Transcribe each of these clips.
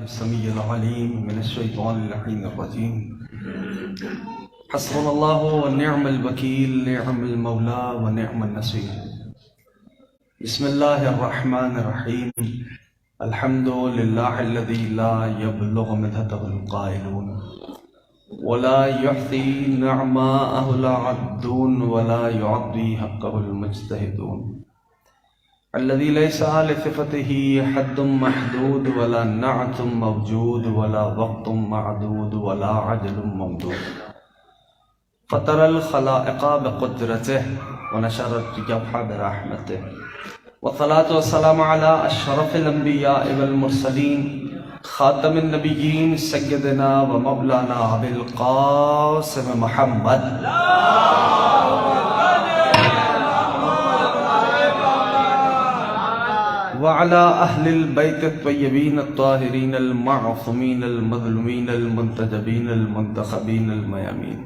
السميع العليم من الشيطان اللعين الرجيم. حسبنا الله ونعم الوكيل، نعم المولى ونعم النصير. بسم الله الرحمن الرحيم. الحمد لله الذي لا يبلغ مدحته القائلون ولا يحصي نعماءه العادون ولا يعطي حقه المجتهدون، الذي ليس لصفته حد محدود ولا نعت موجود ولا وقت معدود ولا عجل ممدود، فطر الخلائق بقدرته ونشر الرياح برحمته، والصلاة والسلام على أشرف الأنبياء والمرسلين خاتم النبيين سيدنا ومولانا أبي القاسم محمد وعلى أهل البيت الطيبين الطاهرين المعصومين المظلومين المنتجبين المنتخبين الميامين.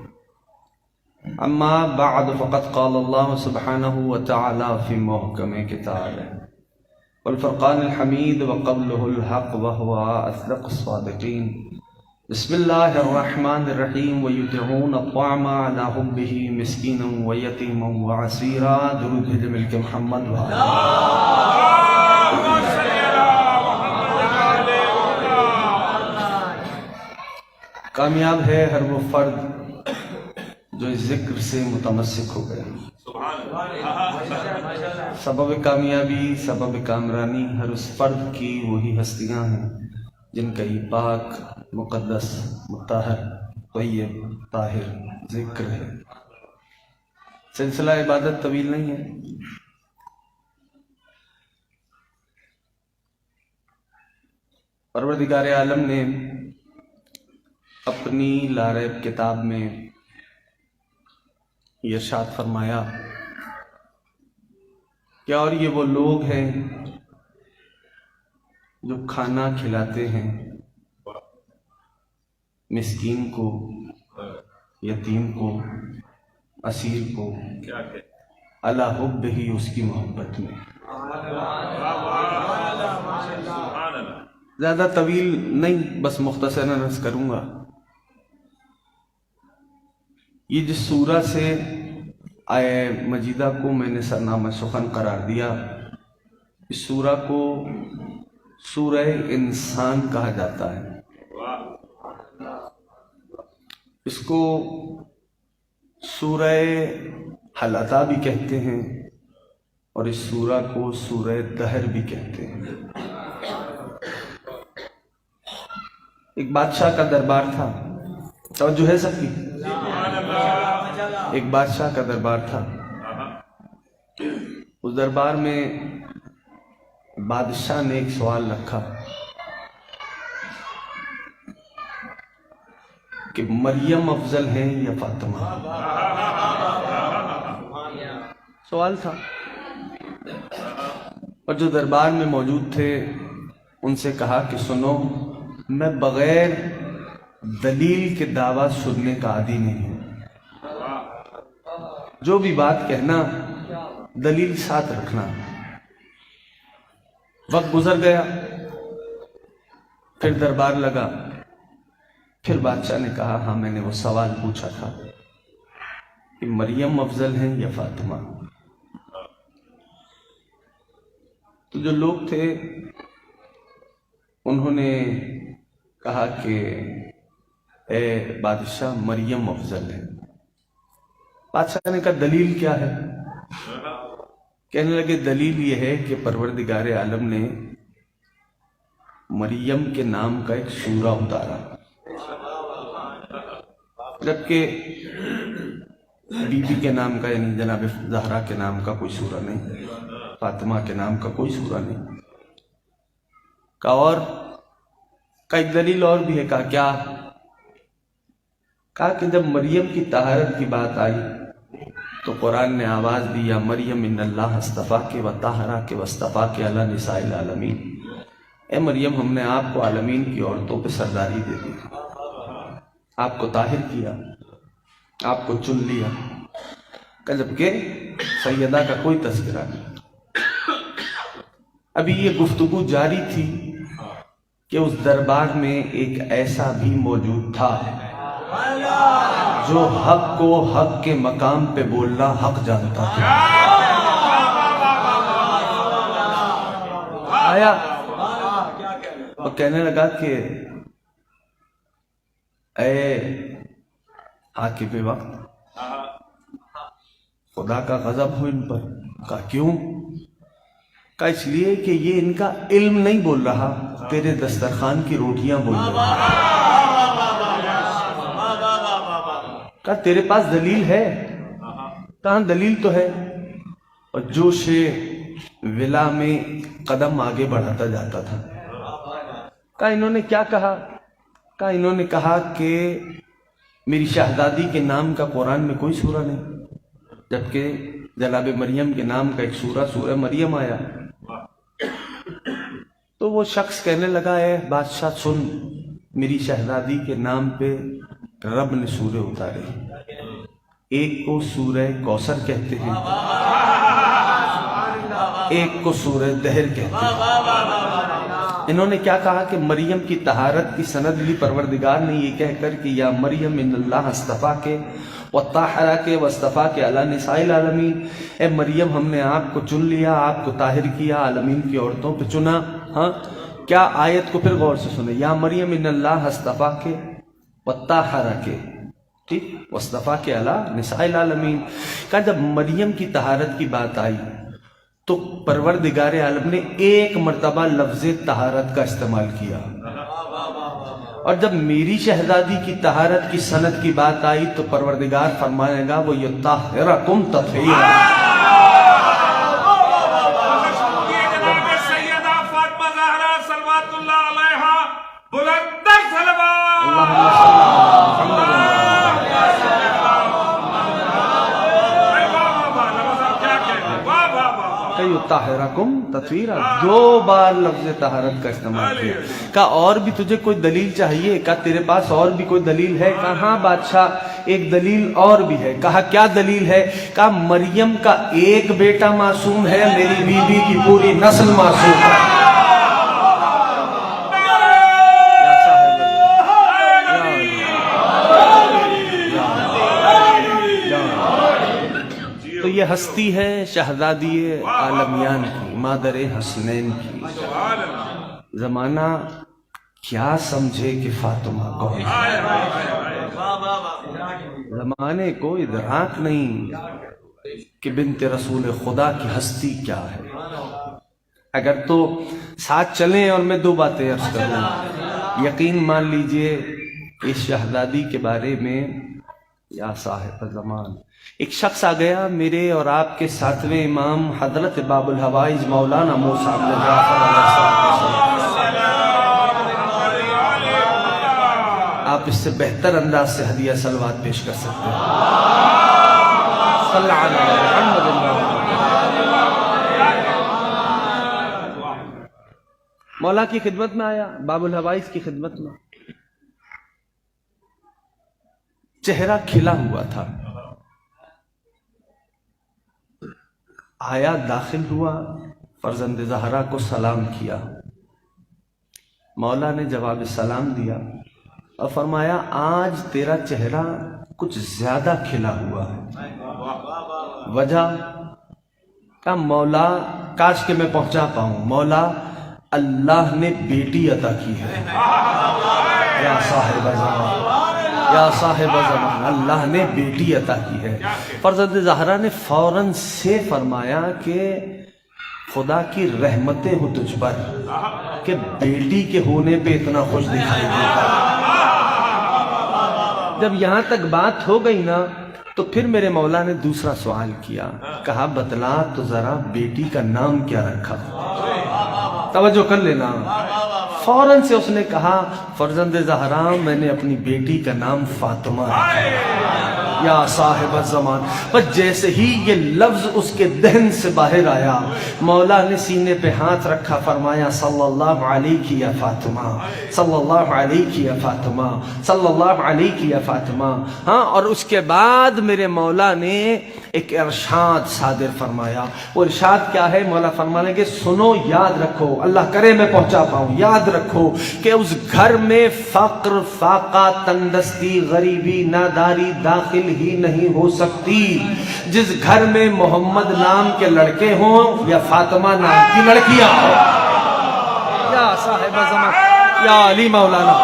اما بعد فقد قال الله سبحانه وتعالى في محكم كتابه والفرقان الحميد وقوله الحق وهو أصدق الصادقين. بسم الله الرحمن الرحيم. ويطعمون الطعام على حبه مسكينا ويتيما وعسيرا. درود ملک محمد کامیاب ہے ہر وہ فرد جو اس ذکر سے متمسک ہو گیا. سبب کامیابی، سبب کامرانی ہر اس فرد کی وہی ہستیاں ہیں جن کا یہ پاک، مقدس، مطہر، طیب، طاہر ذکر ہے. سلسلہ عبادت طویل نہیں ہے. پروردگار عالم نے اپنی لاریب کتاب میں یہ ارشاد فرمایا کہ اور یہ وہ لوگ ہیں جو کھانا کھلاتے ہیں مسکین کو، یتیم کو، اسیر کو، علی حب ہی اس کی محبت میں. زیادہ طویل نہیں، بس مختصراً عرض کروں گا. یہ جس سورہ سے آیہ مجیدہ کو میں نے سرنامہ سخن قرار دیا، اس سورہ کو سورہ انسان کہا جاتا ہے. اس کو سورہ حلطہ بھی کہتے ہیں اور اس سورہ کو سورہ دہر بھی کہتے ہیں. ایک بادشاہ کا دربار تھا. توجہ ہے سب کی؟ ایک بادشاہ کا دربار تھا. اس دربار میں بادشاہ نے ایک سوال رکھا کہ مریم افضل ہیں یا فاطمہ؟ سوال تھا. اور جو دربار میں موجود تھے ان سے کہا کہ سنو، میں بغیر دلیل کے دعویٰ سننے کا عادی نہیں ہوں. جو بھی بات کہنا دلیل ساتھ رکھنا. وقت گزر گیا، پھر دربار لگا. پھر بادشاہ نے کہا ہاں میں نے وہ سوال پوچھا تھا کہ مریم افضل ہیں یا فاطمہ؟ تو جو لوگ تھے انہوں نے کہا کہ اے بادشاہ مریم افضل ہے. بادشاہ نے کہا دلیل کیا ہے؟ کہنے لگے دلیل یہ ہے کہ پروردگار عالم نے مریم کے نام کا ایک سورہ اتارا، جبکہ بی بی کے نام کا یعنی جناب زہرا کے نام کا کوئی سورہ نہیں، فاطمہ کے نام کا کوئی سورہ نہیں. کہا اور ایک دلیل اور بھی ہے. کہا کیا؟ کہا کہ جب مریم کی طہارت کی بات آئی تو قرآن نے آواز دی یا مریم ان اللہ اصطفاک و طہرک و اصطفاک علی نساء العالمین. اے مریم، ہم نے آپ کو عالمین کی عورتوں پہ سرداری دے دی، آپ کو طاہر کیا، آپ کو چن لیا. جبکہ سیدہ کا کوئی تذکرہ نہیں. ابھی یہ گفتگو جاری تھی کہ اس دربار میں ایک ایسا بھی موجود تھا جو حق کو حق کے مقام پہ بولنا حق جانتا تھا. آیا اور کہنے لگا کہ اے عاقب وقت، خدا کا غضب ہو ان پر. کہا کیوں؟ کہا اس لیے کہ یہ ان کا علم نہیں بول رہا، تیرے دسترخوان کی روٹیاں بول رہا. کہا تیرے پاس دلیل ہے؟ کہاں دلیل تو ہے. اور جوش ولا میں قدم آگے بڑھاتا جاتا تھا. کہا انہوں نے کیا کہا؟ کہا انہوں نے کہا کہ میری شہزادی کے نام کا قرآن میں کوئی سورہ نہیں، جبکہ جناب مریم کے نام کا ایک سورہ مریم آیا. تو وہ شخص کہنے لگا اے بادشاہ سن، میری شہزادی کے نام پہ رب نے سورے اتارے. ایک کو سورہ کوثر کہتے ہیں، ایک کو سورہ دہر کہتے ہیں. انہوں نے کیا کہا کہ مریم کی طہارت کی سند لی پروردگار نے یہ کہہ کر کہ یا مریم ان اللہ اصطفیٰ کے وطہرہ کے واصطفیٰ کے علی نساء العالمین، اے مریم ہم نے آپ کو چن لیا، آپ کو طاہر کیا، عالمین کی عورتوں پہ چنا. ہاں کیا آیت کو پھر غور سے سنیں. یا مریم ان اللہ اصطفیٰ کے وطہرہ کے، ٹھیک، واصطفیٰ کے علی نساء العالمین. کہا جب مریم کی طہارت کی بات آئی تو پروردگار عالم نے ایک مرتبہ لفظ طہارت کا استعمال کیا، اور جب میری شہزادی کی طہارت کی سند کی بات آئی تو پروردگار فرمائے گا وہ یطہرکم تطہیرا. سیدہ فاطمہ زہرا صلوات اللہ علیہا بلندر صلوات. اللہم صلی اللہ علیہ یطہرکم تطہیرا. دو بار لفظ طہارت کا استعمال کیا. کہا اور بھی تجھے کوئی دلیل چاہیے؟ کہا تیرے پاس اور بھی کوئی دلیل ہے؟ کہا ہاں بادشاہ ایک دلیل اور بھی ہے. کہا کیا دلیل ہے؟ کہا مریم کا ایک بیٹا معصوم ہے، میری بیوی کی پوری نسل معصوم ہے. تو یہ ہستی ہے شہزادی عالمیان کی، مادر حسنین کی. زمانہ کیا سمجھے کہ فاطمہ کون ہے؟ زمانے کو ادراک نہیں کہ بنت رسول خدا کی ہستی کیا ہے. اگر تو ساتھ چلیں اور میں دو باتیں عرض کروں. یقین مان لیجئے اس شہزادی کے بارے میں یا صاحب زمان ایک شخص آ گیا میرے اور آپ کے ساتویں امام حضرت باب الحوائج مولانا موسیٰ بن جعفر علیہ السلام. آپ اس سے بہتر انداز سے ہدیہ صلوات پیش کر سکتے ہیں. صلی اللہ علیہ وسلم. مولا کی خدمت میں آیا، باب الحوائج کی خدمت میں. چہرہ کھلا ہوا تھا. آیا، داخل ہوا، فرزند زہرا کو سلام کیا. مولا نے جواب سلام دیا اور فرمایا آج تیرا چہرہ کچھ زیادہ کھلا ہوا ہے. وجہ؟ کہا مولا کاش کہ میں پہنچا پاؤں. مولا اللہ نے بیٹی عطا کی ہے. یا صاحب زمان، یا صاحب زمان، اللہ نے بیٹی عطا کی ہے. فرزند زہرا نے فوراً سے فرمایا کہ خدا کی رحمتیں ہوں تجھ پر کہ بیٹی کے ہونے پہ اتنا خوش دکھائی دیتا. جب یہاں تک بات ہو گئی نا تو پھر میرے مولا نے دوسرا سوال کیا. کہا بتلا تو ذرا بیٹی کا نام کیا رکھا؟ توجہ کر لینا. فوراً سے اس نے کہا فرزند زہرا میں نے اپنی بیٹی کا نام فاطمہ رکھا. یا صاحب الزمان. بس جیسے ہی یہ لفظ اس کے دہن سے باہر آیا، مولا نے سینے پہ ہاتھ رکھا، فرمایا صلی اللہ علیہ یا فاطمہ، صلی اللہ علیہ یا فاطمہ، صلی اللہ علیہ یا فاطمہ. ہاں، اور اس کے بعد میرے مولا نے ایک ارشاد صادر فرمایا. وہ ارشاد کیا ہے؟ مولا فرمانے کے سنو، یاد رکھو، اللہ کرے میں پہنچا پاؤں، یاد رکھو کہ اس گھر میں فقر، فاقہ، تنگدستی، غریبی، ناداری داخل ہی نہیں ہو سکتی جس گھر میں محمد نام کے لڑکے ہوں یا فاطمہ نام کی لڑکیاں ہوں. یا صاحب زمان، یا علی مولانا.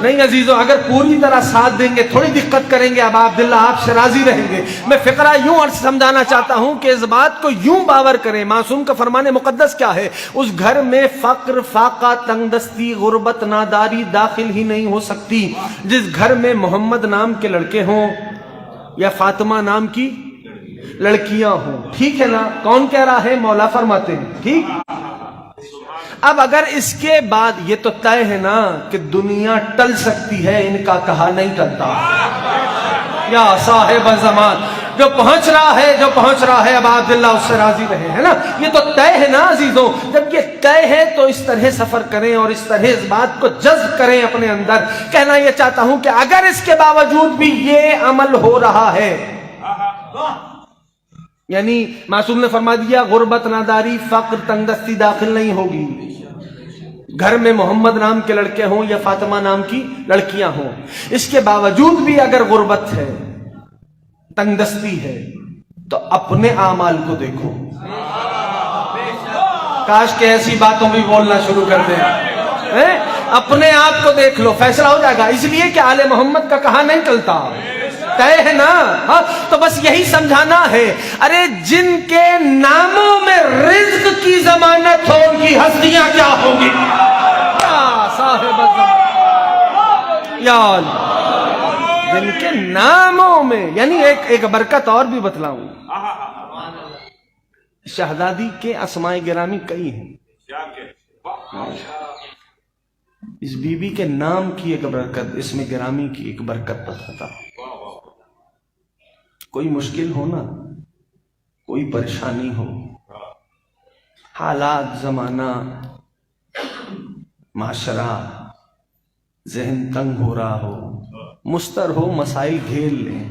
نہیں عزیزوں، اگر پوری طرح ساتھ دیں گے، تھوڑی دقت کریں گے، اب عبداللہ آپ سے راضی رہیں گے. میں فقرہ یوں عرض سمجھانا چاہتا ہوں کہ اس بات کو یوں باور کریں، معصوم کا فرمان مقدس کیا ہے؟ اس گھر میں فقر، فاقہ، تنگدستی، غربت، ناداری داخل ہی نہیں ہو سکتی جس گھر میں محمد نام کے لڑکے ہوں یا فاطمہ نام کی لڑکیاں ہوں. ٹھیک ہے نا؟ کون کہہ رہا ہے؟ مولا فرماتے ہیں. ٹھیک. اب اگر اس کے بعد یہ تو طے ہے نا کہ دنیا ٹل سکتی ہے، ان کا کہا نہیں ٹلتا. یا صاحب زمان، جو پہنچ رہا ہے اب عبداللہ اس سے راضی رہے، ہے نا؟ یہ تو طے ہے نا عزیزوں. جب یہ طے ہے تو اس طرح سفر کریں اور اس طرح اس بات کو جذب کریں اپنے اندر. کہنا یہ چاہتا ہوں کہ اگر اس کے باوجود بھی یہ عمل ہو رہا ہے، یعنی معصوم نے فرما دیا غربت، ناداری، فقر، تنگدستی داخل نہیں ہوگی گھر میں محمد نام کے لڑکے ہوں یا فاطمہ نام کی لڑکیاں ہوں. اس کے باوجود بھی اگر غربت ہے، تنگدستی ہے، تو اپنے اعمال کو دیکھو. کاش کہ ایسی باتوں بھی بولنا شروع کر دیں. اپنے آپ کو دیکھ لو، فیصلہ ہو جائے گا. اس لیے کہ آل محمد کا کہا نہیں ٹلتا، طے ہے نا. ہاں، تو بس یہی سمجھانا ہے. ارے جن کے ناموں میں رزق کی ضمانت ہو، ان کی ہستیاں کیا ہوگی؟ یا صاحب یا جن کے ناموں میں، یعنی ایک برکت اور بھی بتلاؤں. شہزادی کے اسماء گرامی کئی ہیں. اس بی بی کے نام کی ایک برکت، اسم گرامی کی ایک برکت بتاتا ہوں. کوئی مشکل ہو نا، کوئی پریشانی ہو، حالات، زمانہ، معاشرہ، ذہن تنگ ہو رہا ہو، مستر ہو، مسائل گھیر لیں،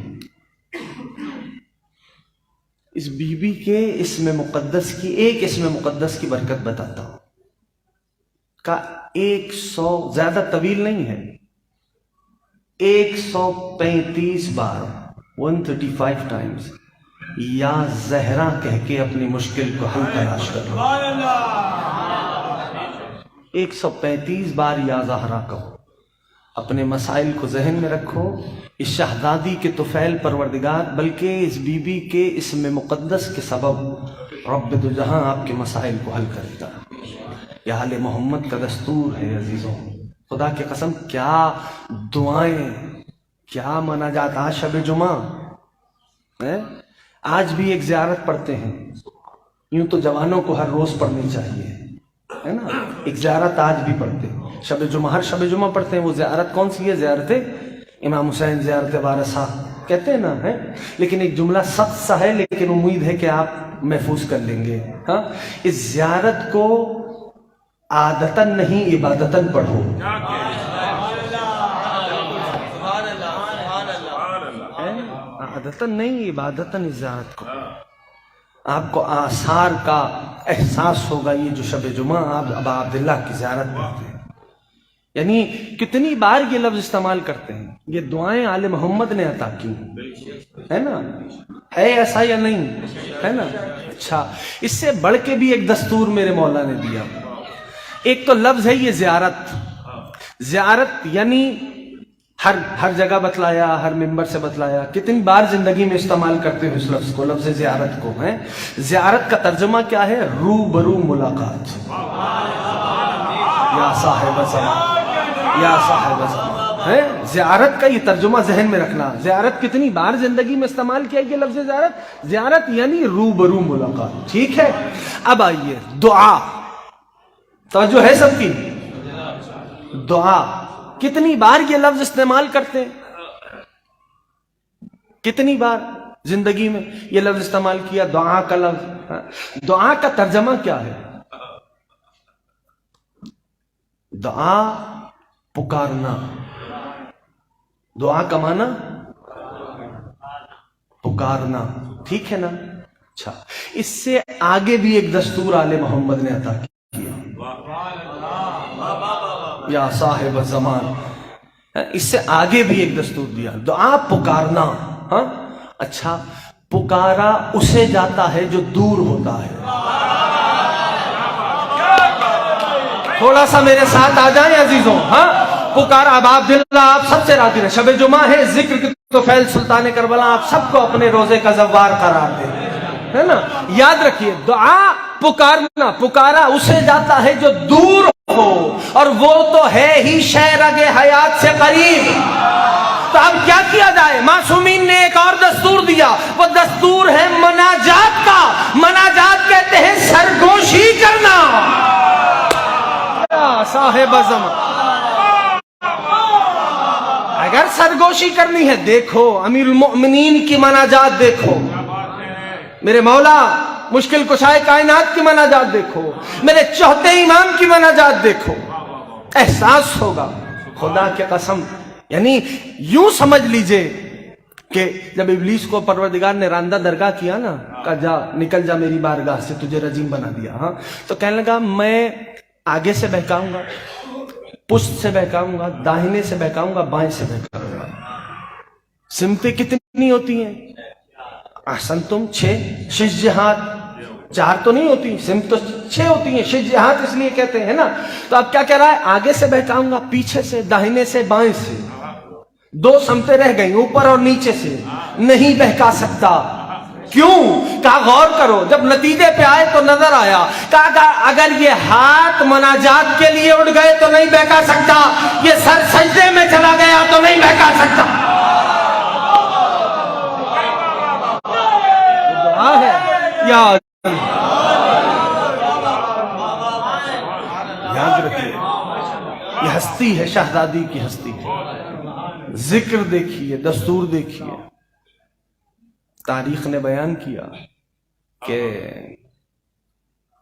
اس بی بی کے اسم مقدس کی، ایک اسم مقدس کی برکت بتاتا ہوں. کا 100، زیادہ طویل نہیں ہے، 135 بار 135 ٹائمز یا زہرا کہہ کے اپنی مشکل کو حل تلاش کرو. 135 بار یا زہرا کہو، اپنے مسائل کو ذہن میں رکھو. اس شہزادی کے طفیل پروردگار، بلکہ اس بی بی کے اسم مقدس کے سبب رب دو جہاں آپ کے مسائل کو حل کرے گا. یہ آل محمد کا دستور ہے عزیزوں. خدا کی قسم، کیا دعائیں، کیا مناجات. آج شب جمعہ ہے، آج بھی ایک زیارت پڑھتے ہیں. یوں تو جوانوں کو ہر روز پڑھنی چاہیے، ہے نا؟ ایک زیارت آج بھی پڑھتے ہیں. شب جمعہ، ہر شب جمعہ پڑھتے ہیں. وہ زیارت کون سی ہے؟ زیارت امام حسین، زیارت وارثہ کہتے ہیں نا، ہے. لیکن ایک جملہ سخت سا ہے، لیکن امید ہے کہ آپ محفوظ کر لیں گے. ہاں، اس زیارت کو عادتاً نہیں، عبادتاً پڑھو. عادتاً نہیں، عبادتاً اس زیارت کو. آپ کو آثار کا احساس ہوگا. یہ جو شب جمعہ آپ ابا عبداللہ کی زیارت پڑھتے ہیں، یعنی کتنی بار یہ لفظ استعمال کرتے ہیں. یہ دعائیں آل محمد نے عطا کی، ہے نا؟ ہے ایسا یا نہیں؟ ہے نا؟ اچھا، اس سے بڑھ کے بھی ایک دستور میرے مولا نے دیا. ایک تو لفظ ہے یہ زیارت. زیارت یعنی ہر جگہ بتلایا، ہر ممبر سے بتلایا. کتنی بار زندگی میں استعمال کرتے ہو اس لفظ کو، لفظ زیارت کو. ہے زیارت کا ترجمہ کیا ہے؟ روبرو ملاقات. یا صاحب زمان، یا صاحب زمان. ہے زیارت کا یہ ترجمہ ذہن میں رکھنا. زیارت کتنی بار زندگی میں استعمال کیا یہ لفظ زیارت؟ زیارت یعنی روبرو ملاقات. ٹھیک ہے. اب آئیے دعا. توجہ ہے سب کی؟ دعا کتنی بار یہ لفظ استعمال کرتے ہیں؟ کتنی بار زندگی میں یہ لفظ استعمال کیا، دعا کا لفظ؟ دعا کا ترجمہ کیا ہے؟ دعا پکارنا، دعا کا معنی پکارنا، ٹھیک ہے نا؟ اچھا، اس سے آگے بھی ایک دستور آل محمد نے عطا کیا، یا صاحب الزمان، اس سے آگے بھی ایک دستور دیا، دعا پکارنا۔ ہاں اچھا، پکارا اسے جاتا ہے جو دور ہوتا ہے۔ تھوڑا سا میرے ساتھ آ جائیں عزیزوں۔ ہاں، پکارا، اب عبداللہ آپ سب سے راضی رہے، شب جمعہ ہے، ذکر کی تو فیل سلطان کربلا آپ سب کو اپنے روزے کا زوار قرار دے، ہے نا؟ یاد رکھیے، دعا پکارنا، پکارا اسے جاتا ہے جو دور ہو، اور وہ تو ہے ہی شہرگ حیات سے قریب۔ تو اب کیا کیا جائے؟ معصومین نے ایک اور دستور دیا، وہ دستور ہے مناجات کا۔ مناجات کہتے ہیں سرگوشی کرنا۔ صاحب اعظم، اگر سرگوشی کرنی ہے، دیکھو امیر المؤمنین کی مناجات، دیکھو میرے مولا مشکل کشائے کائنات کی مناجات، دیکھو میرے چوتھے امام کی مناجات، دیکھو، احساس ہوگا خدا کی قسم۔ یعنی یوں سمجھ لیجئے کہ جب ابلیس کو پروردگار نے راندہ درگاہ کیا نا، کہا جا نکل جا میری بارگاہ سے، تجھے رجیم بنا دیا، ہاں، تو کہنے لگا میں آگے سے بہکاؤں گا، پشت سے بہکاؤں گا، داہنے سے بہکاؤں گا، بائیں سے بہکاؤں گا۔ سمتیں کتنی ہوتی ہیں؟ احسنتم، 6 شش جہات، 4 تو نہیں ہوتی، سمت تو 6 ہوتی ہیں، شش جہات اس لیے کہتے ہیں نا۔ تو اب کیا کہہ رہا ہے؟ آگے سے بہکاؤں گا، پیچھے سے، داہنے سے، بائیں سے۔ 2 سمتیں رہ گئیں، اوپر اور نیچے سے نہیں بہکا سکتا۔ کیوں؟ کہا غور کرو، جب نتیجے پہ آئے تو نظر آیا، کہا اگر یہ ہاتھ مناجات کے لیے اٹھ گئے تو نہیں بہکا سکتا، یہ سر سجدے میں چلا گیا تو نہیں بہکا سکتا۔ دعا ہے، یاد رکھیے، یہ ہستی ہے، شہزادی کی ہستی ہے۔ ذکر دیکھیے، دستور دیکھیے، تاریخ نے بیان کیا کہ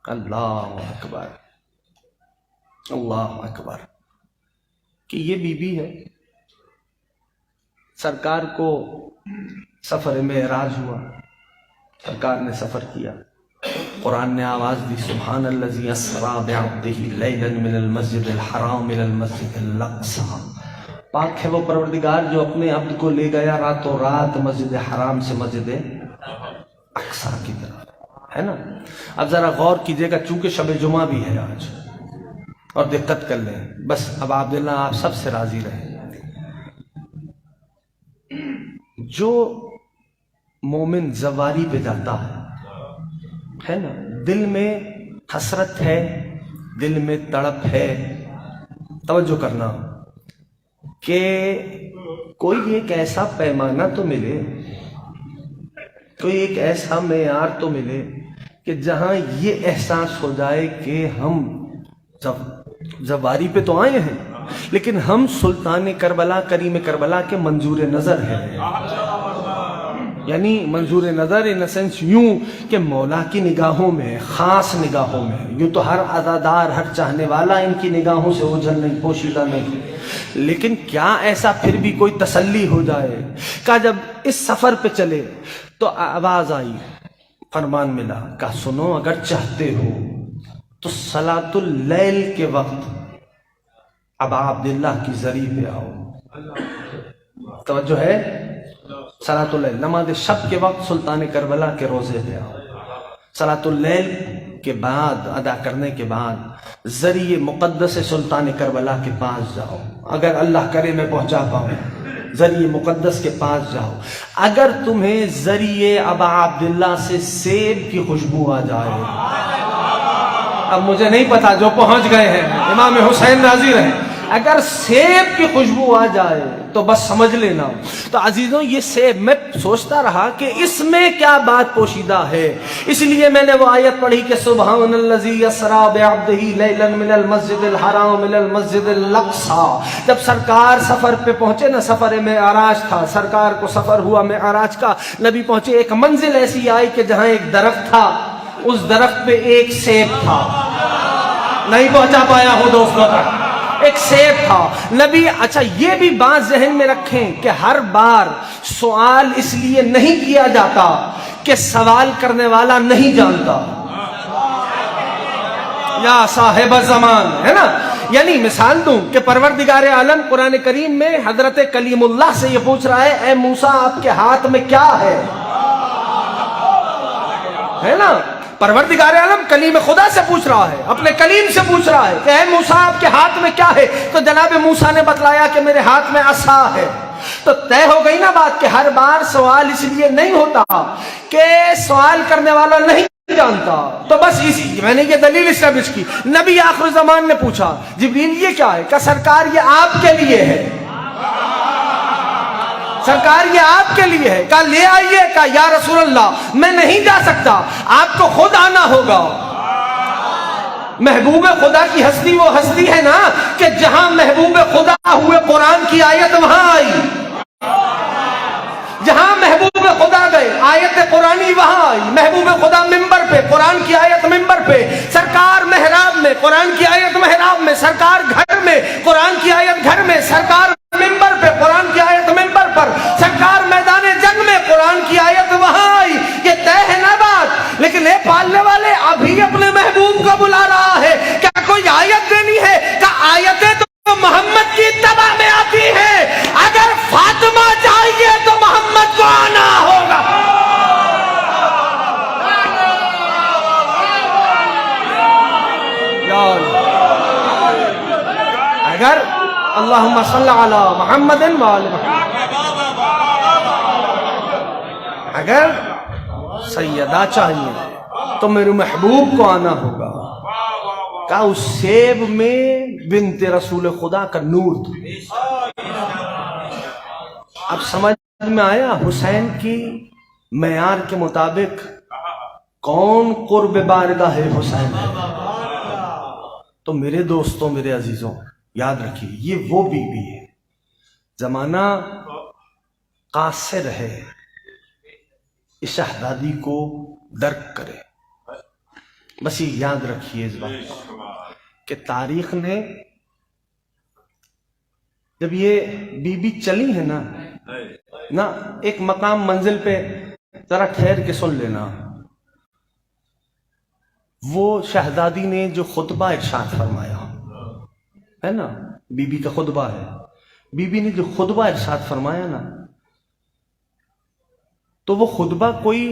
اللہ اکبر، اللہ اکبر، کہ یہ بی بی ہے، سرکار کو سفر معراج ہوا، سرکار نے سفر کیا، قرآن نے آواز دی، سبحان الذی اسری بعبدہ لیلا من المسجد الحرام الى المسجد الاقصی۔ پاک ہے وہ پروردگار جو اپنے عبد کو لے گیا راتوں رات مسجد حرام سے مسجد اقصی کی طرف، ہے نا؟ اب ذرا غور کیجئے گا، چونکہ شب جمعہ بھی ہے آج، اور دقت کر لیں، بس اب عبداللہ آپ سب سے راضی رہیں۔ جو مومن زواری پہ جاتا ہے نا، دل میں حسرت ہے، دل میں تڑپ ہے، توجہ کرنا، کہ کوئی ایک ایسا پیمانہ تو ملے، کوئی ایک ایسا معیار تو ملے کہ جہاں یہ احساس ہو جائے کہ ہم زواری پہ تو آئے ہیں لیکن ہم سلطان کربلا، کریم کربلا کے منظور نظر ہیں۔ یعنی منظور نظر ان سینس یوں کہ مولا کی نگاہوں میں، خاص نگاہوں میں، یوں تو ہر عزادار، ہر چاہنے والا ان کی نگاہوں سے اوجھل نہیں، پوشیدہ نہیں، لیکن کیا ایسا پھر بھی کوئی تسلی ہو جائے؟ کہا جب اس سفر پہ چلے تو آواز آئی، فرمان ملا، کہا سنو، اگر چاہتے ہو تو صلاۃ اللیل کے وقت ابا عبداللہ کی زری پہ آؤ۔ توجہ ہے، صلاۃ اللیل، نماز شب کے وقت سلطان کربلا کے روزے پہ آؤ، صلاۃ اللیل کے بعد ادا کرنے کے بعد ذریعہ مقدس سلطان کربلا کے پاس جاؤ، اگر اللہ کرے میں پہنچا پاؤں، ذریعہ مقدس کے پاس جاؤ، اگر تمہیں ذریعہ ابا عبداللہ سے سیب کی خوشبو آ جائے، اب مجھے نہیں پتا جو پہنچ گئے ہیں، امام حسین راضی رہے، اگر سیب کی خوشبو آ جائے تو بس سمجھ لینا. تو عزیزوں یہ سیب، میں سوچتا رہا کہ اس میں کیا بات پوشیدہ ہے، اس لیے میں نے وہ آیت پڑھی کہ سبحان الذی اسریٰ بعبدہ لیلا من المسجد الحرام الى المسجد الاقصی. جب سرکار سفر پہ پہنچے نا، سفر معراج تھا، سرکار کو سفر ہوا معراج کا، نبی پہنچے، ایک منزل ایسی آئی کہ جہاں ایک درخت تھا، اس درخت پہ ایک سیب تھا. نہیں پہنچا پایا ہوں دوستوں تک، ایک سیب تھا. نبی، اچھا یہ بھی بات ذہن میں رکھیں کہ ہر بار سوال اس لیے نہیں کیا جاتا کہ سوال کرنے والا نہیں جانتا. یا صاحب زمان، ہے نا. یعنی مثال دوں کہ پروردگار عالم قرآن کریم میں حضرت کلیم اللہ سے یہ پوچھ رہا ہے، اے موسیٰ آپ کے ہاتھ میں کیا ہے نا. پروردگار عالم کلیم خدا سے پوچھ رہا ہے، اپنے کلیم سے پوچھ رہا ہے کہ اے موسیٰ آپ کے ہاتھ میں کیا ہے. تو جناب موسیٰ نے بتلایا کہ میرے ہاتھ میں عصا ہے. تو طے ہو گئی نا بات کہ ہر بار سوال اس لیے نہیں ہوتا کہ سوال کرنے والا نہیں جانتا. تو بس اسی میں نے یہ دلیل اسٹیبلش کی. نبی آخر زمان نے پوچھا، جبریل یہ کیا ہے؟ کہ سرکار یہ آپ کے لیے ہے، سرکار یہ آپ کے لیے ہے. کہا لے آئیے. کہا یا رسول اللہ میں نہیں جا سکتا، آپ کو خود آنا ہوگا. محبوب خدا کی ہستی وہ ہستی ہے نا کہ جہاں محبوب خدا ہوئے قرآن کی آیت وہاں آئی، جہاں محبوب خدا گئے آیت قرآنی وہاں آئی. محبوب خدا منبر پہ، قرآن کی آیت منبر پہ، سرکار محراب میں، قرآن کی آیت محراب میں، سرکار گھر میں، قرآن کی آیت گھر میں، سرکار منبر پہ، قرآن کی آیت منبر پر، سرکار میدان جنگ میں، قرآن کی آیت وہاں آئی. یہ طے ہے نا بات. لیکن اے پالنے والے ابھی اپنے محبوب کو بلا رہا ہے، کیا کوئی آیت دینی ہے؟ کہ آیتیں تو محمد کی اتباع میں آتی ہیں، اگر فاطمہ چاہیے تو محمد کو آنا ہوگا. اگر اللہم صلی علی محمد وآل محمد، اگر سیدہ چاہیے تو میرے محبوب کو آنا ہوگا. کہا اس سیب میں بنت رسول خدا کا نور تھا. اب سمجھ میں آیا حسین کی معیار کے مطابق کون قرب بارگاہ حسین ہے. تو میرے دوستوں، میرے عزیزوں، یاد رکھیے یہ وہ بی بی ہے. زمانہ قاصر ہے، اس شہزادی کو درک کرے. بس یہ یاد رکھیے اس بات کہ تاریخ نے جب یہ بی بی چلی ہے نا ایک مقام منزل پہ ذرا ٹھہر کے سن لینا. وہ شہزادی نے جو خطبہ ارشاد فرمایا ہے نا، بی بی کا خطبہ ہے، بی بی نے جو خطبہ ارشاد فرمایا نا، تو وہ خطبہ کوئی،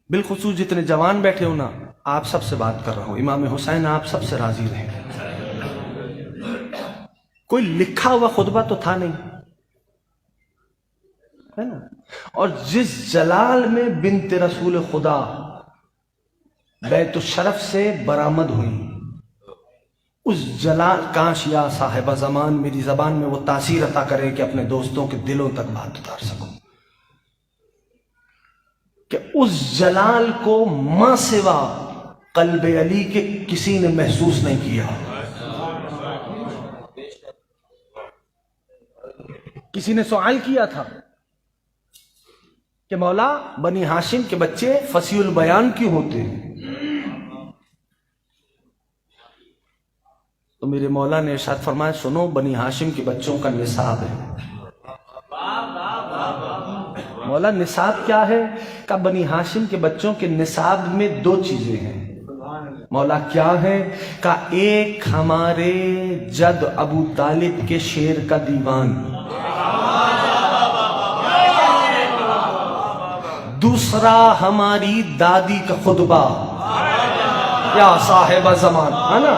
بالخصوص جتنے جوان بیٹھے ہو نا، آپ سب سے بات کر رہا ہوں، امام حسین آپ سب سے راضی رہیں. کوئی لکھا ہوا خطبہ تو تھا نہیں ہے نا. اور جس جلال میں بنت رسول خدا بیت الشرف سے برآمد ہوئی، اس جلال، کاش یا صاحب زمان میری زبان میں وہ تاثیر عطا کرے کہ اپنے دوستوں کے دلوں تک بات اتار سکوں، کہ اس جلال کو ماں سوا قلب علی کے کسی نے محسوس نہیں کیا. کسی نے سوال کیا تھا کہ مولا بنی ہاشم کے بچے فصیح البیان کیوں ہوتے ہیں؟ تو میرے مولا نے ارشاد فرمایا، سنو بنی ہاشم کے بچوں کا نصاب ہے. مولا نصاب کیا ہے؟ کہ بنی ہاشم کے بچوں کے نصاب میں دو چیزیں ہیں. مولا کیا ہے؟ کہ ایک ہمارے جد ابو طالب کے شعر کا دیوان، دوسرا ہماری دادی کا خطبہ. یا صاحب زمان، ہے نا.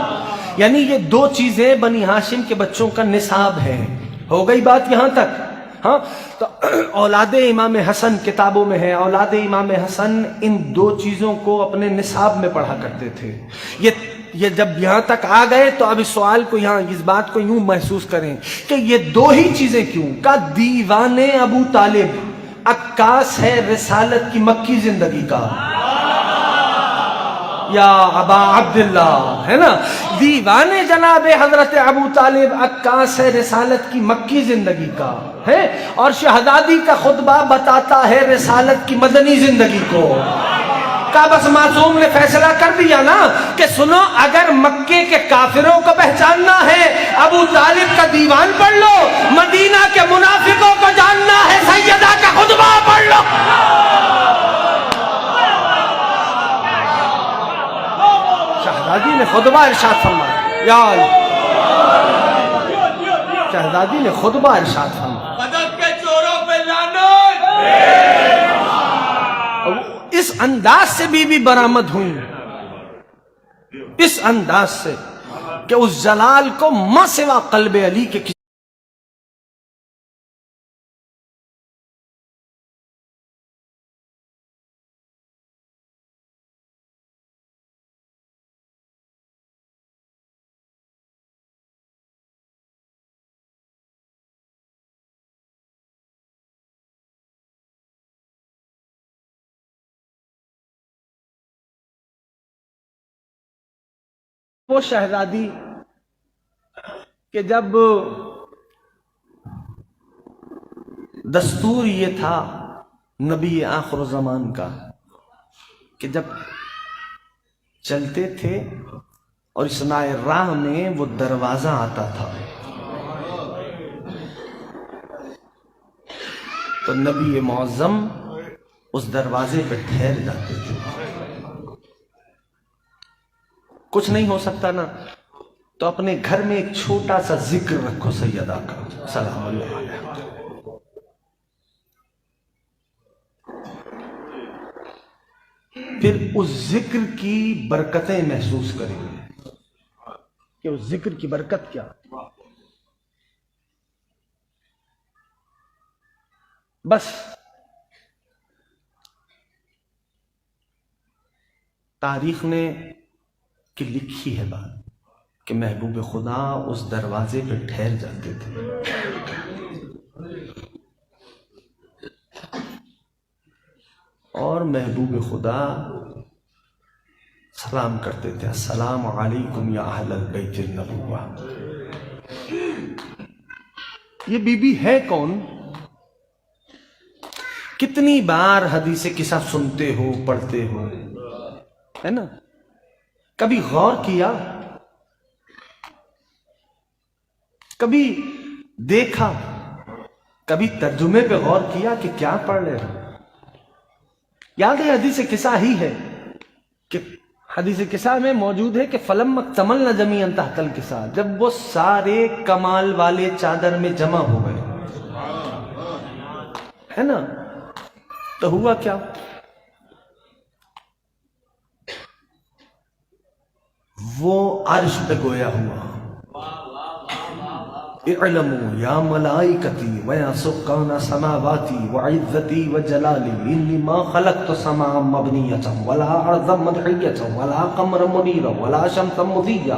یعنی یہ دو چیزیں بنی ہاشم کے بچوں کا نصاب ہے. ہو گئی بات یہاں تک؟ ہاں. تو اولاد امام حسن کتابوں میں ہے، اولاد امام حسن ان دو چیزوں کو اپنے نصاب میں پڑھا کرتے تھے. یہ یہ جب یہاں تک آ گئے تو اب اس سوال کو یہاں اس بات کو یوں محسوس کریں کہ یہ دو ہی چیزیں کیوں کا دیوان ابو طالب عکاس ہے رسالت کی مکی زندگی کا، یا ابا عبداللہ، ہے نا، دیوان جناب حضرت ابو طالب عکاس ہے رسالت کی مکی زندگی کا ہے، اور شہزادی کا خطبہ بتاتا ہے رسالت کی مدنی زندگی کو۔ کا بس معصوم نے فیصلہ کر دیا نا کہ سنو، اگر مکے کے کافروں کو پہچاننا ہے ابو طالب کا دیوان پڑھ لو، مدینہ کے منافقوں کو جاننا ہے سیدہ کا خطبہ پڑھ لو۔ شہزادی نے خطبہ ارشاد فرمایا، یا شہزادی نے خطبہ ارشاد فرمایا، مدد کے چوروں پہ لعنت۔ اس انداز سے بی بی برآمد ہوئی، اس انداز سے کہ اس جلال کو ما سوا قلب علی کے وہ شہزادی کہ جب دستور یہ تھا نبی آخر الزمان کا کہ جب چلتے تھے اور اثناء راہ میں وہ دروازہ آتا تھا تو نبی معظم اس دروازے پہ ٹھہر جاتے تھے۔ کچھ نہیں ہو سکتا نا تو اپنے گھر میں ایک چھوٹا سا ذکر رکھو سیدہ کا سلام اللہ علیہ، پھر اس ذکر کی برکتیں محسوس کریں گے کہ اس ذکر کی برکت کیا۔ بس تاریخ نے کہ لکھی ہے بات کہ محبوب خدا اس دروازے پہ ٹھہر جاتے تھے، اور محبوب خدا سلام کرتے تھے، السلام علیکم یا اہل البیت النبوہ۔ یہ بی بی ہے کون؟ کتنی بار حدیث قصہ سنتے ہو، پڑھتے ہو، ہے نا؟ کبھی غور کیا، کبھی دیکھا، کبھی ترجمے پہ غور کیا کہ کیا پڑھ رہے ہو؟ یاد ہے حدیث قصہ ہی ہے کہ حدیث قصہ میں موجود ہے کہ فلم اکتملنا جمیعا تحت القصہ، جب وہ سارے کمال والے چادر میں جمع ہو گئے، ہے نا، تو ہوا کیا؟ وہ عرش پہ گویا ہوا، اعلموا یا ملائکتی ویا سکان سماواتی وعزتی وجلالی انی ما خلقت سماعا مبنیتا ولا ارضا مدحیتا ولا قمرا منیرا ولا شمسا مضیا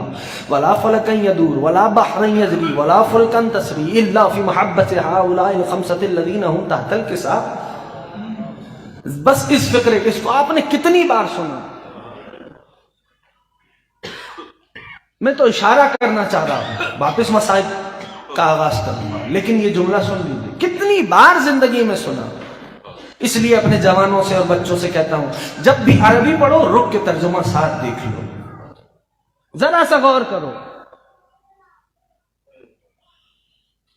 ولا فلکا یدور ولا بحرا یجری ولا فلکا تسری الا فی محبت هؤلاء الخمسة الذین هم تحت الکساء۔ بس اس فکرے اس کو آپ نے کتنی بار سنا؟ میں تو اشارہ کرنا چاہ رہا ہوں، واپس مسائل کا آغاز کروں گا، لیکن یہ جملہ سن لیجیے، کتنی بار زندگی میں سنا۔ اس لیے اپنے جوانوں سے اور بچوں سے کہتا ہوں، جب بھی عربی پڑھو رک کے ترجمہ ساتھ دیکھ لو، ذرا سا غور کرو۔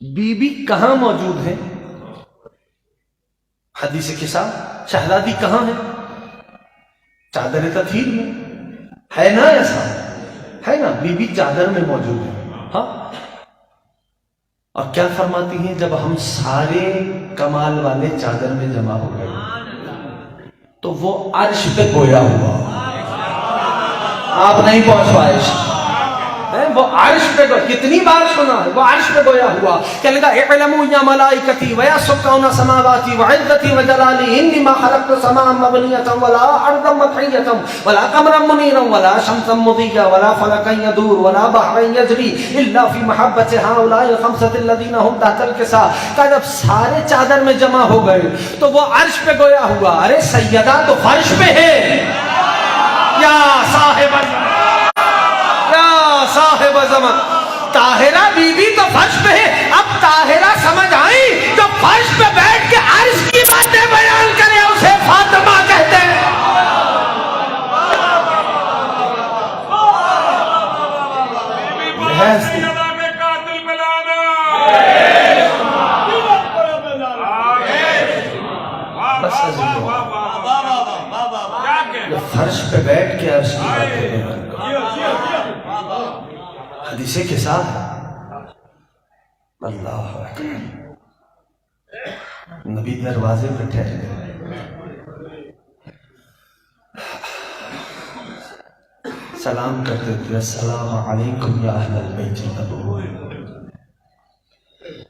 بی بی کہاں موجود ہے؟ حدیث قصہ، شہزادی کہاں ہے؟ چادر تطہیر میں ہے نا، ایسا ہے نا، بی بی چادر میں موجود ہے، ہاں۔ اور کیا فرماتی ہیں؟ جب ہم سارے کمال والے چادر میں جمع ہو گئے تو وہ عرش پہ گویا ہوا، آپ نہیں پہنچ پائے، وہ عرش پہ کتنی بار سنا ہے، وہ عرش پہ گویا ہوا کہ لگا اعلموا یا ملائکتی و یا سکان سماواتی و عزتی و جلالی انی ما خلقت سماء مبنیتا ولا ارضا مطحیتا ولا قمرا منیرا ولا شمسا مضیا ولا فلکا یدور ولا بحرا یجری الا فی محبت هؤلاء الخمسة الذین هم تحت الکساء۔ کہ جب سارے چادر میں جمع ہو گئے تو وہ عرش پہ گویا ہوا، ارے سیدہ تو فرش پہ ہے، یا صاحب صاحب زمان، طاہرہ بی بی تو فرش پہ ہے، اب طاہرہ سمجھ آئی جو فرش پہ بیٹھ کے عرش کی باتیں بیان کرے اسے فاطمہ کہتے ہیں۔ فرش پہ بیٹھ کے عرش کی باتیں بیان حدیث کے ساتھ اللہ اکبر، نبی دروازے پہ ٹھہر گئے، سلام کرتے تھے، السلام علیکم یا اہل البیت النبوت،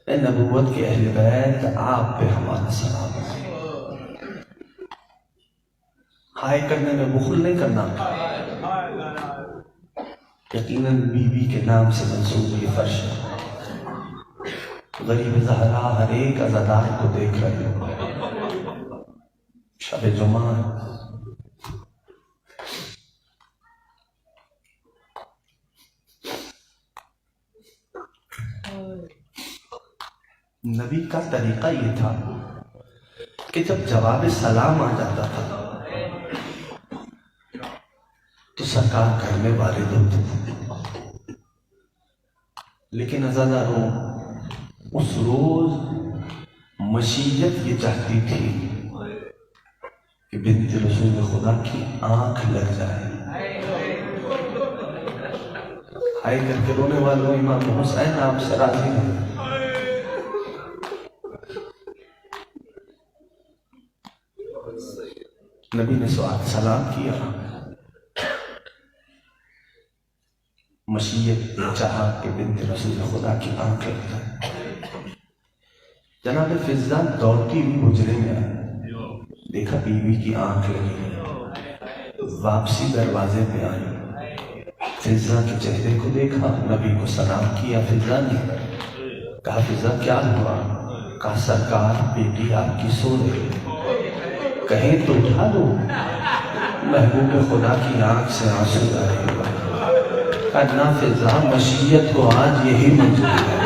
اے نبوت کے اہل بیت آپ پہ ہمارا سلام ہے۔ ہائے کرنے میں بخل نہیں کرنا، یقیناً بی بی کے نام سے منسوب یہ فرش ہے۔ غریب زہرا ہر ایک عزادار کو دیکھ رہے ہو، شب جمعہ نبی کا طریقہ یہ تھا کہ جب جواب سلام آ جاتا تھا تو سرکار گھر میں والد ہوتے تھے، لیکن عزاداروں اس روز مشیت یہ چاہتی تھی کہ بنت رسول خدا کی آنکھ لگ جائے۔ ہائے کر کے رونے والوں امام حسین آپ سے راضی ہیں؟ نبی نے سلام کیا، مشیت چاہا کہ بنت رسول خدا کی آنکھ لگ جائے۔ جناب فضہ دوڑتی ہوئی حجرے میں آئی، دیکھا بیوی کی آنکھ لگی، واپسی دروازے پہ آئی، فضہ کے چہرے کو دیکھا، نبی کو سلام کیا۔ فضہ نے کہا فضہ کیا ہوا؟ کہا سرکار بیٹی آپ کی سو رہی ہے، کہیں تو اٹھا دو۔ محبوب خدا کی آنکھ سے آنسو آ رہے ہوا، کہنا فضہ مشیت کو آج یہی منظور ہے،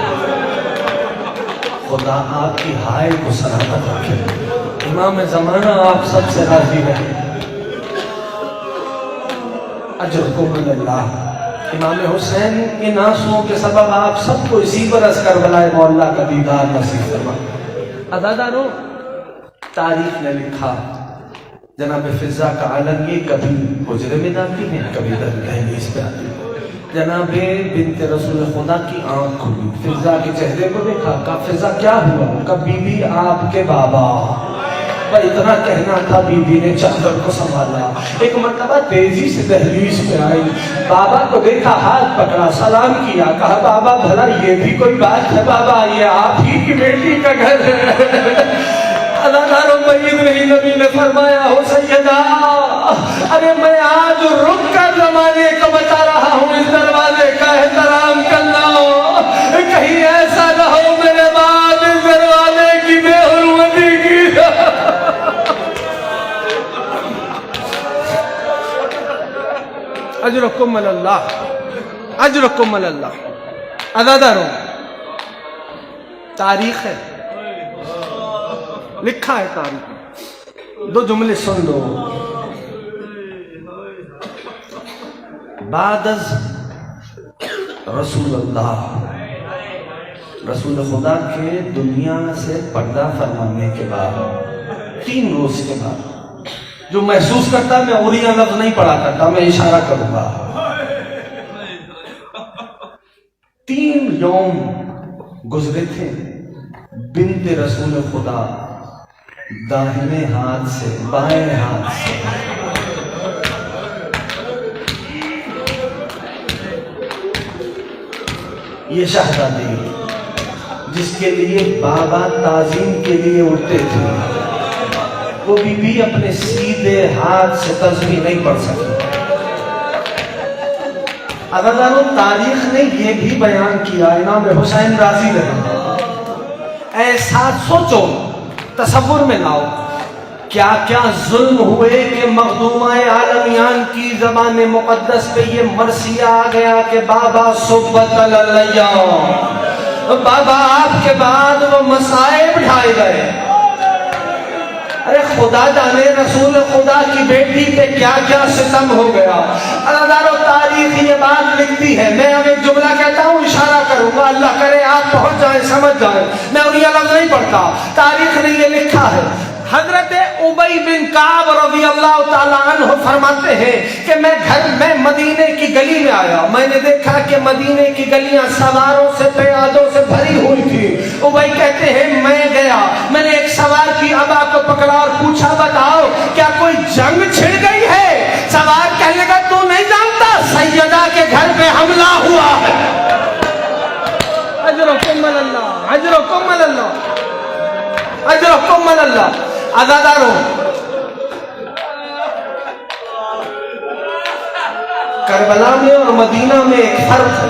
خدا آپ کی ہائے کو سلامت رکھے۔ امام زمانہ آپ سب سے راضی رہے، اجرکم اللہ۔ امام حسین ان آنسوؤں کے سبب آپ سب کو اسی برس کربلا مولا کا دیدار نصیب فرما۔ عزاداروں تاریخ نے لکھا جناب فضہ کا عالم یہ کبھی حجرے میں جاتی ہیں، کبھی دہلیز پہ آتی ہیں۔ جناب بنت رسول خدا کی آنکھ کھلی، فضہ کے چہرے کو دیکھا، کہا فضہ کیا ہوا؟ کہا بی بی آپ کے بابا۔ اتنا کہنا تھا، بی بی نے چادر کو سنبھالا، ایک مرتبہ تیزی سے دہلیز پہ آئی، بابا کو دیکھا، ہاتھ پکڑا، سلام کیا، کہا بابا بھلا یہ بھی کوئی بات ہے بابا، یہ آپ ہی کی بیٹی کا گھر ہے۔ اداکاروں بعید نہیں، نبی نے فرمایا ہو سیدہ، ارے میں آج رک کر زمانے کو بتا رہا ہوں اس دروازے کا احترام کرنا، کہیں ایسا نہ ہو میرے بعد اس دروازے کی بے حرمتی کی۔ اجرکم اللہ، اجرکم اللہ۔ عزاداروں تاریخ ہے، لکھا ہے تاریخ، دو جملے سن لو۔ بعد از رسول اللہ، رسول خدا کے دنیا سے پردہ فرمانے کے بعد 3 روز کے بعد، جو محسوس کرتا میں اوریاں لفظ نہیں پڑھا کرتا، میں اشارہ کروں گا، 3 یوم گزرے تھے، بنت رسول خدا داہنے ہاتھ سے بائیں ہاتھ سے یہ شہزادی جس کے لیے بابا تعظیم کے لیے اٹھتے تھے، وہ بھی اپنے سیدھے ہاتھ سے تسبیح نہیں پڑھ سکی۔ عزیزانو، تاریخ نے یہ بھی بیان کیا، امام حسین رازی رہے، احساس سوچو، تصور میں لاؤ، کیا کیا ظلم ہوئے کہ مخدومہ عالمیان کی زبان مقدس پہ یہ مرثیہ آ گیا کہ بابا صحبت اللہ، بابا آپ کے بعد وہ مصائب ڈھائے گئے۔ ارے خدا جانے رسول خدا کی بیٹی پہ کیا کیا ستم ہو گیا۔ عزیزانو، تاریخ یہ بات لکھتی ہے، میں اب ایک جملہ کہتا ہوں، اشارہ کروں گا، اللہ کرے آپ پہنچ جائیں، سمجھ جائیں، میں انہیں لفظ نہیں پڑھتا، تاریخ نے یہ لکھا ہے۔ حضرت ابی بن کعب رضی اللہ تعالیٰ عنہ فرماتے ہیں کہ میں مدینے کی گلی میں آیا، میں نے دیکھا کہ مدینے کی گلیاں سواروں سے پیادوں سے بھری ہوئی تھی۔ ابی کہتے ہیں میں گیا، میں نے ایک سوار کی ابا کو پکڑا اور پوچھا بتاؤ کیا کوئی جنگ چھڑ گئی ہے؟ سوار کہنے لگا تو نہیں جانتا سیدہ کے گھر پہ حملہ ہوا ہے۔ اجرکم اللہ، اجرکم اللہ، اجرکم اللہ۔ عزادارو، کربلا میں اور مدینہ میں ایک فرق ہے۔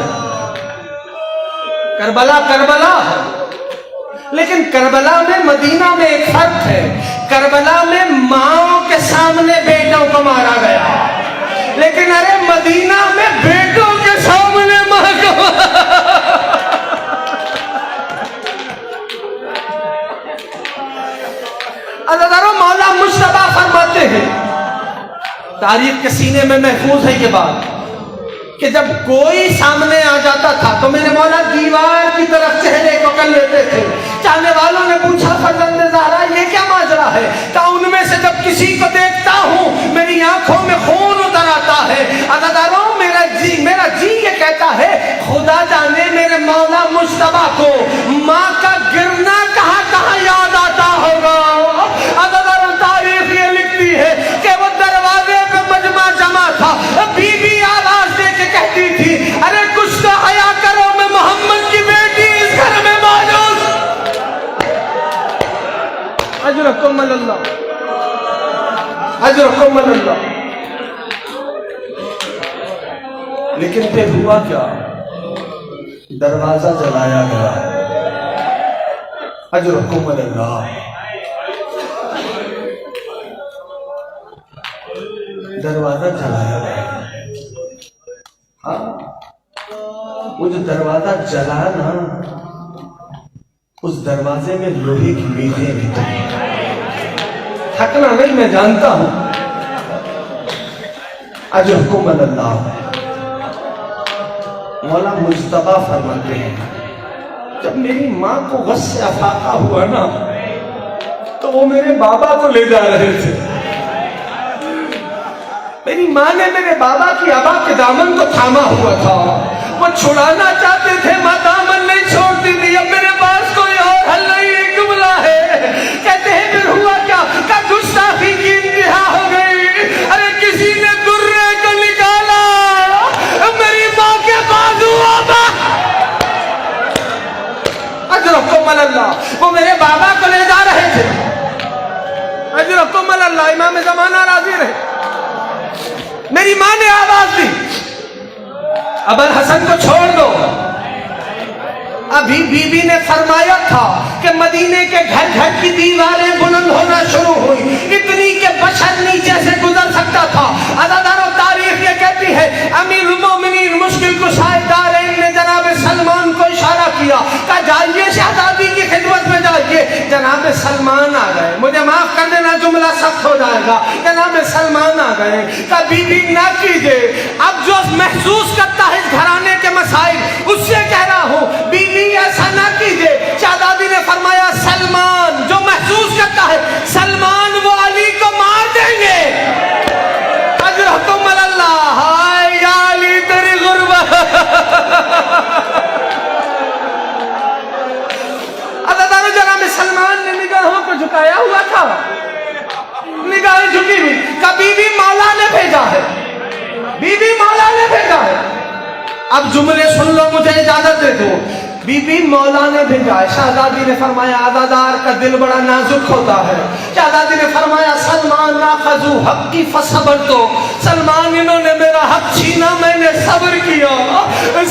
کربلا کربلا ہے، لیکن کربلا میں مدینہ میں ایک فرق ہے۔ کربلا میں ماں کے سامنے بیٹوں کو مارا گیا، لیکن ارے مدینہ میں بیٹوں کے سامنے ماں کو مولا مجتبیٰ فرماتے ہیں، تاریخ کے سینے میں محفوظ ہے یہ بات، کہ جب کوئی سامنے آ جاتا تھا تو میرے مولا دیوار کی طرف چہرے کو کر لیتے تھے۔ چاہنے والوں نے پوچھا فرزند زہرا یہ کیا ماجرا ہے؟ کہا ان میں سے جب کسی کو دیکھتا ہوں میری آنکھوں میں خون اتر آتا ہے۔ عزاداروں، میرا جی یہ کہتا ہے خدا جانے میرے مولا مجتبیٰ کو ماں کا گرنا کہاں کہاں یاد آتا ہوگا۔ عزاداروں، تاریخ یہ لکھتی ہے کہ وہ دروازے پہ مجمع جمع تھا، بی بی آواز دے کے کہتی تھی ارے کچھ تو حیا کرو، میں محمد کی بیٹی اس گھر میں موجود۔ اجرکم اللہ، اجرکم اللہ۔ لیکن پھر ہوا کیا؟ دروازہ جلایا گیا۔ اجرکم اللہ، دروازہ جلایا گیا۔ ہاں، وہ جو دروازہ جلا نا، اس دروازے میں لوہے کی میخیں بھی تھی۔ تھکنا نہیں، میں جانتا ہوں۔ اجرکم اللہ۔ مولا مجتبیٰ فرماتے ہیں جب میری ماں کو غصہ افاقہ ہوا نا تو وہ میرے بابا کو لے جا رہے تھے۔ میری ماں نے میرے بابا کی ابا کے دامن کو تھاما ہوا تھا، وہ چھڑانا چاہتے تھے، ماں دامن نہیں چھوڑتی تھی۔ اب میرے پاس کوئی اور حل نہیں، ایک جملہ ہے، کہتے ہیں پھر ہوا کیا؟ کہ گستاخی کی انتہا ہو گئی۔ ارے کسی نے درے کو نکالا، میری ماں کے بازو آبا۔ اجرکم اللہ، وہ میرے بابا کو لے جا رہے تھے۔ اجرکم اللہ، امام زمانہ راضی رہے۔ میری ماں نے آواز دی ابوالحسن کو چھوڑ دو۔ ابھی بی بی نے فرمایا تھا کہ مدینے کے گھر گھر کی دیواریں بلند ہونا شروع ہوئی، اتنی کہ بشر نیچے سے گزر سکتا تھا۔ عزاداروں، تاریخ یہ کہتی ہے امیر المومنین مشکل کشائے دارین نے جناب سلمان کو اشارہ کیا، کہا جائیے شہزادی کی خدمت میں جائیے۔ جناب سلمان آ گئے، مجھے معاف کر دینا جملہ سخت ہو جائے گا، جناب سلمان آ گئے۔ کہا بی بی نہ کیجئے، اب جو محسوس کرتا ہے اس گھرانے کے مسائل اس سے کہہ رہا ہوں، بی بی ایسا نہ کیجئے۔ شہزادی نے فرمایا سلمان جو محسوس کرتا ہے سلمان وہ علی کو مار دیں گے۔ اجرکم اللہ، ہائے یا علی تیری غربت۔ عزادارو، جناب سلمان نے نگاہوں کو جھکایا ہوا تھا، نگاہیں جھکی ہوئی۔ کبھی بھی مولا نے بھیجا ہے، بی بی مولا نے بھیجا ہے۔ اب جملے سن لو، مجھے اجازت دے دو. بی بی مولا نے بھیجا ہے. شہزادی نے فرمایا عزادار کا دل بڑا نازک ہوتا ہے. شہزادی نے فرمایا سلمان ناخذو حقی فصبرتو، سلمان انہوں نے میرا حق چھینا، میں نے صبر کیا.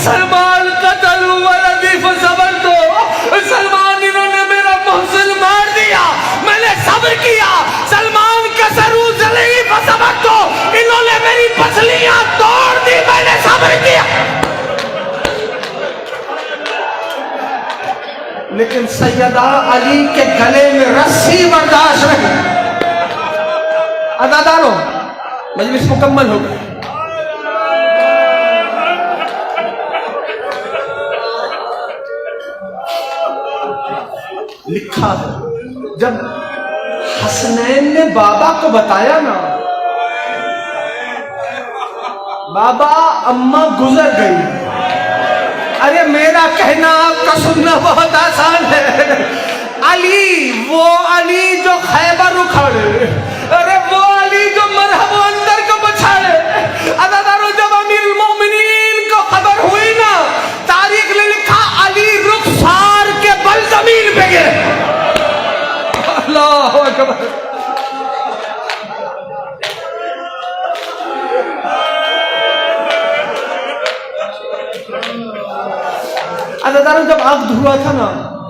سلمان قتل ولدی فصبرتو، سلمان انہوں نے میرا محسن مار دیا، میں نے صبر کیا. سلمان کسرو زلی فصبرتو، انہوں نے میری پسلیاں توڑ دی، میں نے صبر کیا. لیکن سیدہ علی کے گلے میں رسی برداشت نہیں. عزاداروں مجلس مکمل ہو گئی. لکھا ہے جب حسنین نے بابا کو بتایا نا، بابا اماں گزر گئی. ارے میرا کہنا آپ کا سننا بہت آسان ہے. علی، وہ علی جو خیبر اکھاڑے، ارے وہ علی جو مرحب و اندر کو بچھاڑے. عزاداروں جب امیر المومنین کو خبر ہوئی نا، تاریخ نے لکھا علی رخسار کے بل زمین پہ گرے. اللہ اکبر. عزاداروں جب عقد ہوا تھا نا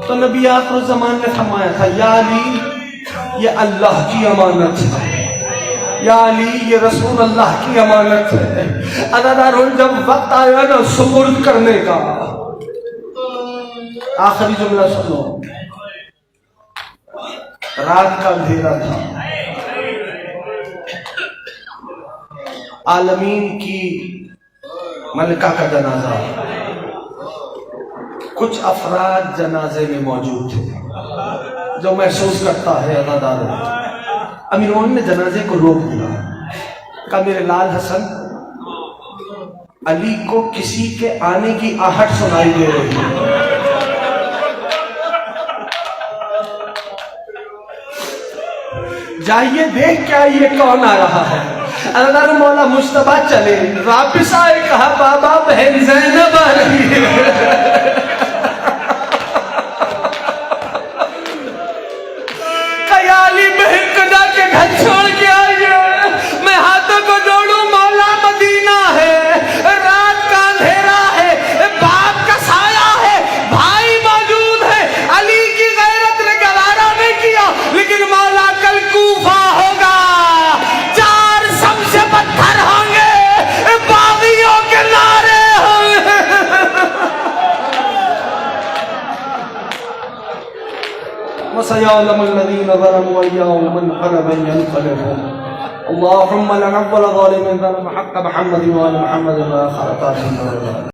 تو نبی آخر الزمان نے فرمایا تھا یا علی یہ اللہ کی امانت ہے، یا علی یہ رسول اللہ کی امانت ہے. عزاداروں جب وقت آیا نا سپرد کرنے کا، آخری جملہ سنو. رات کا اندھیرا تھا، عالمین کی ملکہ کا جنازہ. کچھ افراد جنازے میں موجود تھے جو محسوس کرتا ہے عزاداروں. امیر المومنین نے جنازے کو روک دیا، کہا میرے لال حسن، علی کو کسی کے آنے کی آہٹ سنائی دے رہی ہے. جائیے دیکھ کے آئیے کون آ رہا ہے. عزاداروں مولا مجتبیٰ چلے، واپس آئے، کہا بابا بہن زینب آ رہی ہے. علی بہن کو جا کے گھر چھوڑ کے آئیے. میں ہاتھوں کو جوڑوں، مولا مدینہ ہے، رات کا اندھیرا ہے، باپ کا سایہ ہے، بھائی موجود ہے. علی کی غیرت نے گوارا نہیں کیا، لیکن مولا کل کوفہ ہوگا، 4 سم سے پتھر ہوں گے، باغیوں کے نعرے ہوں گے. وسيعلم الذين ظلموا أيهم منقلب ينقلبون. اللهم لنقبل ظالمين ظلم حق محمد وآل محمد وآخر